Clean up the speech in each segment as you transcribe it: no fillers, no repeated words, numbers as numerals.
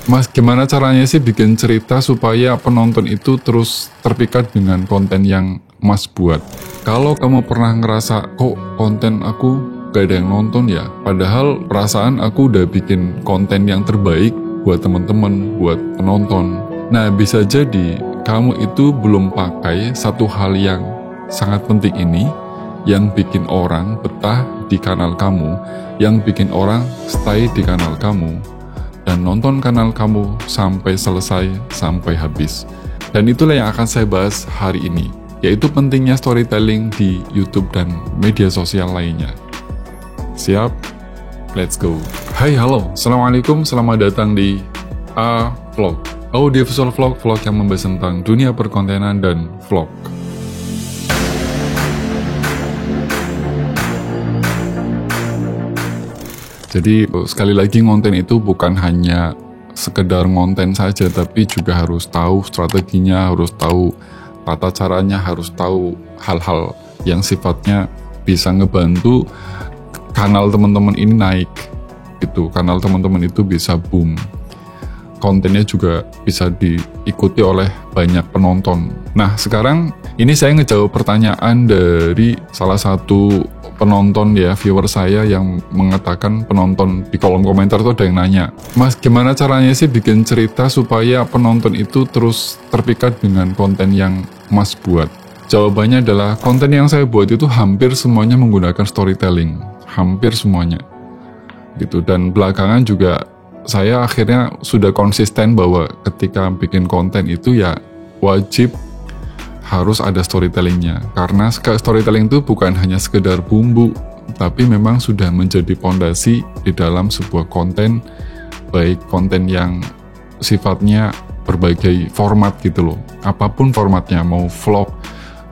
Mas, gimana caranya sih bikin cerita supaya penonton itu terus terpikat dengan konten yang Mas buat? Kalau kamu pernah ngerasa, kok konten aku gak ada yang nonton ya? Padahal perasaan aku udah bikin konten yang terbaik buat teman-teman, buat penonton. Nah, bisa jadi kamu itu belum pakai satu hal yang sangat penting ini, yang bikin orang betah di kanal kamu, yang bikin orang stay di kanal kamu, dan nonton kanal kamu sampai selesai, sampai habis. Dan itulah yang akan saya bahas hari ini, yaitu pentingnya storytelling di YouTube dan media sosial lainnya. Siap? Let's go. Hai, halo, Assalamualaikum, selamat datang di A Vlog, audiovisual vlog yang membahas tentang dunia perkontenan dan vlog. Jadi sekali lagi, konten itu bukan hanya sekedar konten saja, tapi juga harus tahu strateginya, harus tahu tata caranya, harus tahu hal-hal yang sifatnya bisa ngebantu kanal teman-teman ini naik. Itu kanal teman-teman itu bisa boom. Kontennya juga bisa diikuti oleh banyak penonton. Nah, sekarang ini saya ngejawab pertanyaan dari salah satu penonton ya, viewer saya yang mengatakan, penonton di kolom komentar tuh ada yang nanya, Mas, gimana caranya sih bikin cerita supaya penonton itu terus terpikat dengan konten yang Mas buat? Jawabannya adalah, konten yang saya buat itu hampir semuanya menggunakan storytelling, hampir semuanya gitu. Dan belakangan juga saya akhirnya sudah konsisten bahwa ketika bikin konten itu ya wajib harus ada storytellingnya, karena storytelling itu bukan hanya sekedar bumbu, tapi memang sudah menjadi fondasi di dalam sebuah konten, baik konten yang sifatnya berbagai format gitu loh, apapun formatnya, mau vlog,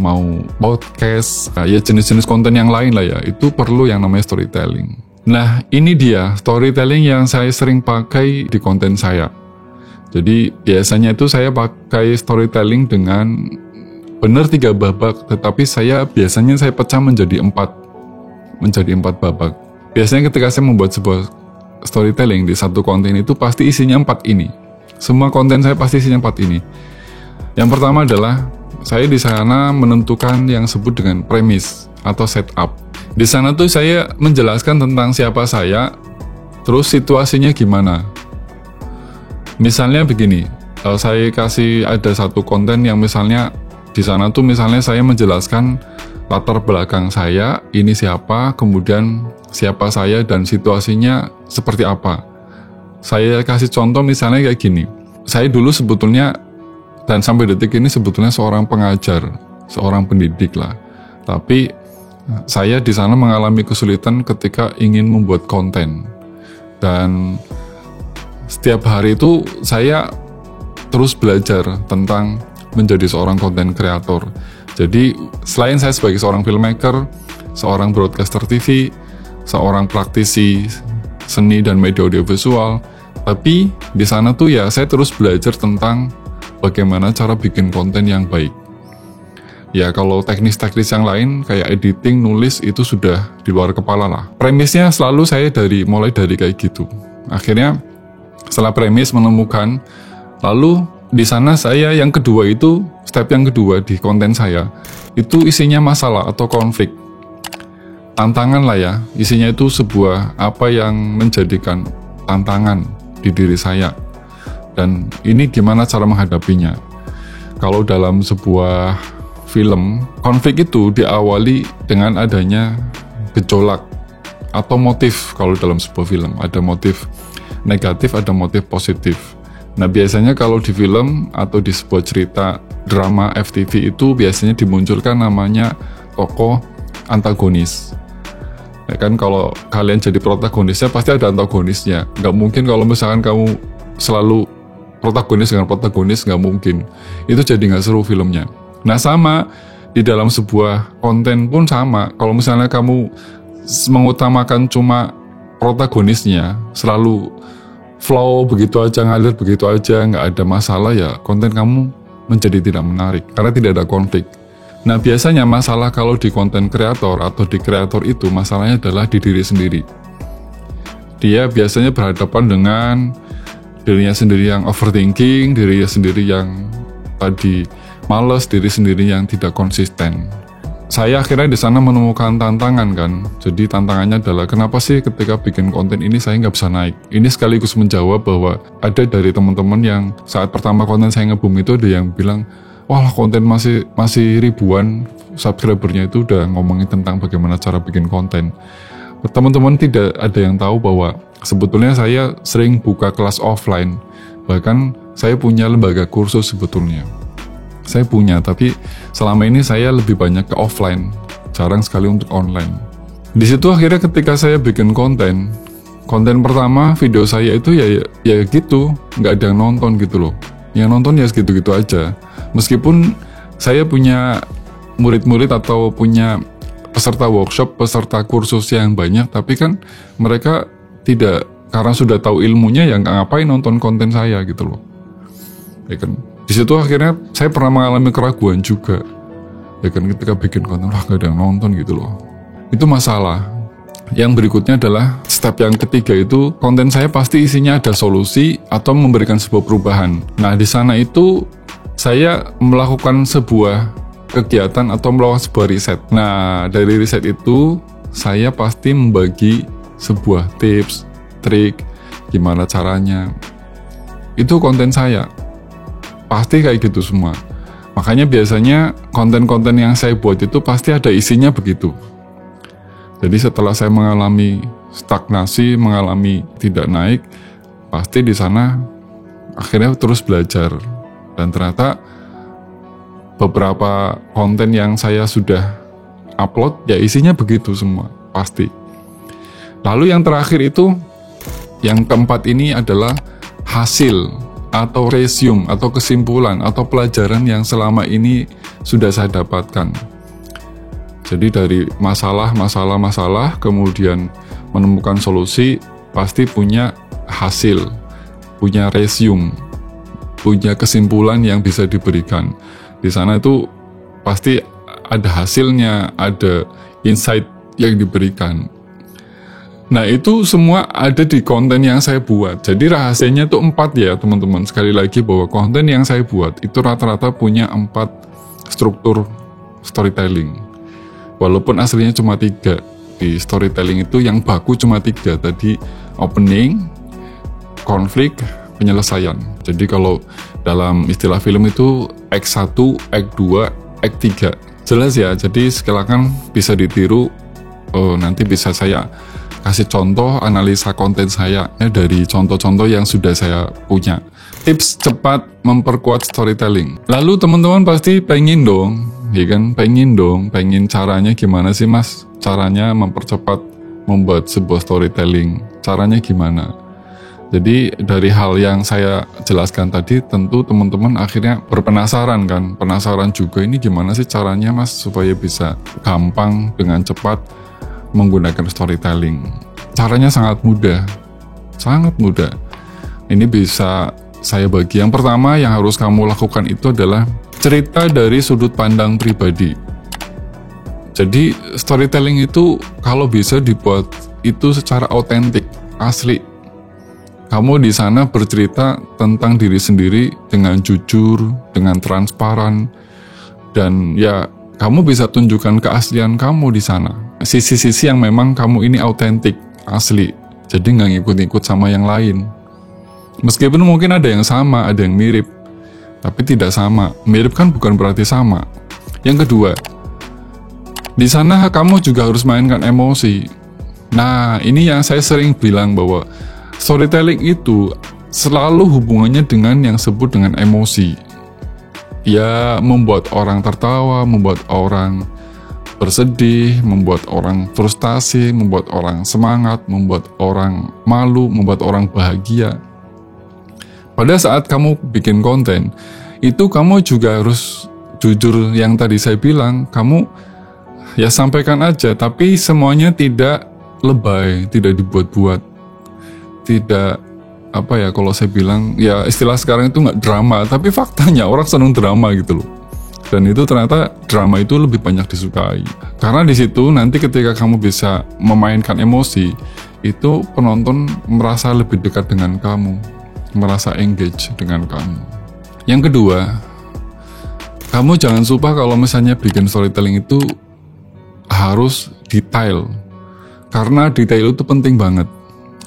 mau podcast, ya jenis-jenis konten yang lain lah ya, itu perlu yang namanya storytelling. Nah, ini dia storytelling yang saya sering pakai di konten saya. Jadi biasanya itu saya pakai storytelling dengan benar 3 babak, tetapi biasanya saya pecah menjadi 4 babak. Biasanya ketika saya membuat sebuah storytelling di satu konten itu pasti isinya 4 ini. Semua konten saya pasti isinya 4 ini. Yang pertama adalah saya di sana menentukan yang disebut dengan premis atau setup. Di sana tuh saya menjelaskan tentang siapa saya, terus situasinya gimana. Misalnya begini, saya kasih ada satu konten yang misalnya di sana tuh misalnya saya menjelaskan latar belakang saya, ini siapa, kemudian siapa saya dan situasinya seperti apa. Saya kasih contoh misalnya kayak gini, saya dulu sebetulnya dan sampai detik ini sebetulnya seorang pengajar, seorang pendidik lah. Tapi saya di sana mengalami kesulitan ketika ingin membuat konten. Dan setiap hari itu saya terus belajar tentang menjadi seorang konten kreator. Jadi selain saya sebagai seorang filmmaker, seorang broadcaster TV, seorang praktisi seni dan media audiovisual, tapi di sana tuh ya saya terus belajar tentang bagaimana cara bikin konten yang baik. Ya kalau teknis-teknis yang lain kayak editing, nulis itu sudah di luar kepala lah. Premisnya selalu saya mulai dari kayak gitu. Akhirnya setelah premis menemukan, lalu di sana saya yang kedua itu, step yang kedua di konten saya, itu isinya masalah atau konflik. Tantangan lah ya, isinya itu sebuah apa yang menjadikan tantangan di diri saya. Dan ini gimana cara menghadapinya. Kalau dalam sebuah film, konflik itu diawali dengan adanya gejolak atau motif. Kalau dalam sebuah film ada motif negatif, ada motif positif. Nah biasanya kalau di film atau di sebuah cerita drama FTV itu biasanya dimunculkan namanya tokoh antagonis. Ya kan, kalau kalian jadi protagonisnya pasti ada antagonisnya. Nggak mungkin kalau misalkan kamu selalu protagonis dengan protagonis, nggak mungkin. Itu jadi nggak seru filmnya. Nah sama, di dalam sebuah konten pun sama. Kalau misalnya kamu mengutamakan cuma protagonisnya, selalu flow begitu aja, ngalir begitu aja, nggak ada masalah, ya konten kamu menjadi tidak menarik, karena tidak ada konflik. Nah biasanya masalah kalau di konten kreator atau di kreator itu, masalahnya adalah di diri sendiri. Dia biasanya berhadapan dengan Dirinya sendiri yang overthinking, dirinya sendiri yang tadi males, diri sendiri yang tidak konsisten. Saya akhirnya di sana menemukan tantangan kan. Jadi tantangannya adalah kenapa sih ketika bikin konten ini saya nggak bisa naik. Ini sekaligus menjawab bahwa ada dari teman-teman yang saat pertama konten saya nge-boom itu ada yang bilang, wah konten masih ribuan subscribernya itu udah ngomongin tentang bagaimana cara bikin konten. Teman-teman tidak ada yang tahu bahwa sebetulnya saya sering buka kelas offline. Bahkan saya punya lembaga kursus sebetulnya. Saya punya, tapi selama ini saya lebih banyak ke offline, jarang sekali untuk online. Di situ akhirnya ketika saya bikin konten pertama video saya itu ya gitu, nggak ada yang nonton gitu loh. Yang nonton ya segitu-gitu aja. Meskipun saya punya murid-murid atau punya peserta workshop, peserta kursus yang banyak, tapi kan mereka tidak, karena sudah tahu ilmunya ya nggak ngapain nonton konten saya gitu loh. Ya kan. Di situ akhirnya saya pernah mengalami keraguan juga. Ya kan ketika bikin konten, wah gak ada yang nonton gitu loh. Itu masalah. Yang berikutnya adalah step yang ketiga itu konten saya pasti isinya ada solusi atau memberikan sebuah perubahan. Nah di sana itu saya melakukan sebuah kegiatan atau melakukan sebuah riset. Nah dari riset itu saya pasti membagi sebuah tips, trik, gimana caranya. Itu konten saya. Pasti kayak gitu semua. Makanya biasanya konten-konten yang saya buat itu pasti ada isinya begitu. Jadi setelah saya mengalami stagnasi, mengalami tidak naik, pasti di sana akhirnya terus belajar. Dan ternyata beberapa konten yang saya sudah upload ya isinya begitu semua, pasti. Lalu yang terakhir itu, yang keempat ini adalah hasil atau resume, atau kesimpulan, atau pelajaran yang selama ini sudah saya dapatkan. Jadi dari masalah, kemudian menemukan solusi, pasti punya hasil, punya resume, punya kesimpulan yang bisa diberikan. Di sana itu pasti ada hasilnya, ada insight yang diberikan. Nah itu semua ada di konten yang saya buat. Jadi rahasianya itu 4 ya teman-teman. Sekali lagi bahwa konten yang saya buat itu rata-rata punya 4 struktur storytelling. Walaupun aslinya cuma 3. Di storytelling itu yang baku cuma 3. Tadi opening, konflik, penyelesaian. Jadi kalau dalam istilah film itu Act 1, Act 2, Act 3. Jelas ya, jadi silakan bisa ditiru. Nanti bisa saya kasih contoh analisa konten saya dari contoh-contoh yang sudah saya punya. Tips cepat memperkuat storytelling. Lalu teman-teman pasti pengen dong, ya kan? Pengen caranya gimana sih mas? Caranya mempercepat membuat sebuah storytelling. Caranya gimana? Jadi dari hal yang saya jelaskan tadi, tentu teman-teman akhirnya berpenasaran kan? Penasaran juga ini gimana sih caranya mas supaya bisa gampang dengan cepat menggunakan storytelling. Caranya sangat mudah. Ini bisa saya bagi. Yang pertama yang harus kamu lakukan itu adalah cerita dari sudut pandang pribadi. Jadi storytelling itu kalau bisa dibuat itu secara otentik, asli. Kamu di sana bercerita tentang diri sendiri dengan jujur, dengan transparan, dan ya kamu bisa tunjukkan keaslian kamu di sana. Sisi-sisi yang memang kamu ini autentik, asli. Jadi nggak ngikut-ngikut sama yang lain. Meskipun mungkin ada yang sama, ada yang mirip, tapi tidak sama. Mirip kan bukan berarti sama. Yang kedua, di sana kamu juga harus mainkan emosi. Nah, ini yang saya sering bilang bahwa storytelling itu selalu hubungannya dengan yang disebut dengan emosi. Ya, membuat orang tertawa, membuat orang bersedih, membuat orang frustasi, membuat orang semangat, membuat orang malu, membuat orang bahagia. Pada saat kamu bikin konten, itu kamu juga harus jujur yang tadi saya bilang, kamu ya sampaikan aja, tapi semuanya tidak lebay, tidak dibuat-buat, tidak kalau saya bilang, ya istilah sekarang itu nggak drama, tapi faktanya orang seneng drama gitu loh. Dan itu ternyata drama itu lebih banyak disukai. Karena di situ nanti ketika kamu bisa memainkan emosi, itu penonton merasa lebih dekat dengan kamu. merasa engage dengan kamu. Yang kedua, kamu jangan lupa kalau misalnya bikin storytelling itu harus detail, karena detail itu penting banget.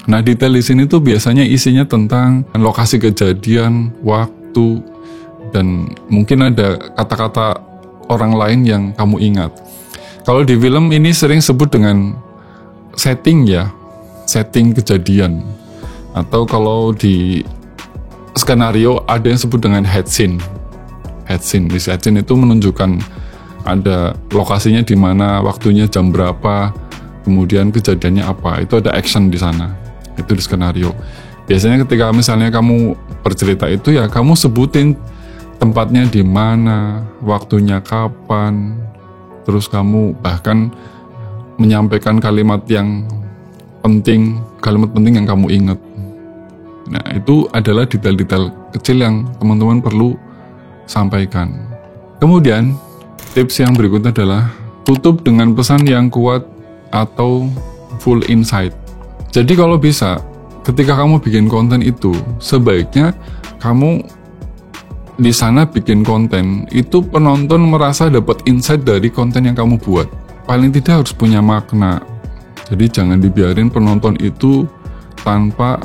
Nah, detail di sini tuh biasanya isinya tentang lokasi kejadian, waktu, dan mungkin ada kata-kata orang lain yang kamu ingat. Kalau di film ini sering sebut dengan setting ya, setting kejadian. Atau kalau di skenario ada yang sebut dengan head scene. Head scene itu menunjukkan ada lokasinya di mana, waktunya jam berapa, kemudian kejadiannya apa. Itu ada action di sana. Itu di skenario. Biasanya ketika misalnya kamu bercerita itu ya kamu sebutin tempatnya di mana, waktunya kapan, terus kamu bahkan menyampaikan kalimat penting yang kamu ingat. Nah, itu adalah detail-detail kecil yang teman-teman perlu sampaikan. Kemudian, tips yang berikutnya adalah tutup dengan pesan yang kuat atau full insight. Jadi kalau bisa, ketika kamu bikin konten itu, sebaiknya kamu di sana bikin konten, itu penonton merasa dapat insight dari konten yang kamu buat. Paling tidak harus punya makna. Jadi jangan dibiarin penonton itu tanpa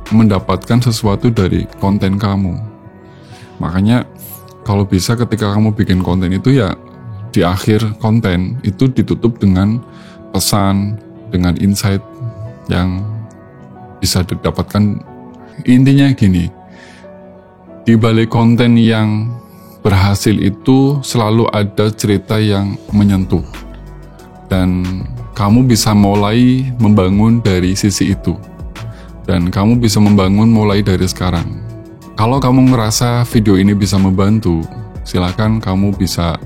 mendapatkan sesuatu dari konten kamu. Makanya kalau bisa ketika kamu bikin konten itu ya di akhir konten itu ditutup dengan pesan, dengan insight yang bisa didapatkan. Intinya gini, di balik konten yang berhasil itu selalu ada cerita yang menyentuh, dan kamu bisa mulai membangun dari sisi itu, dan kamu bisa membangun mulai dari sekarang. Kalau kamu merasa video ini bisa membantu, silakan kamu bisa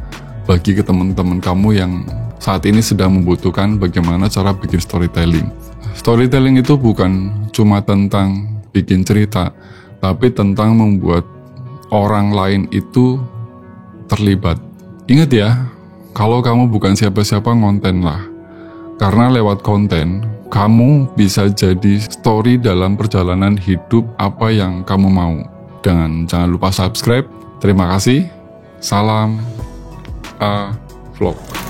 bagi ke teman-teman kamu yang saat ini sedang membutuhkan bagaimana cara bikin storytelling. Storytelling itu bukan cuma tentang bikin cerita, tapi tentang membuat orang lain itu terlibat. Ingat ya, kalau kamu bukan siapa-siapa, ngontenlah. Karena lewat konten, kamu bisa jadi story dalam perjalanan hidup apa yang kamu mau. Dan jangan lupa subscribe. Terima kasih. Salam A Vlog.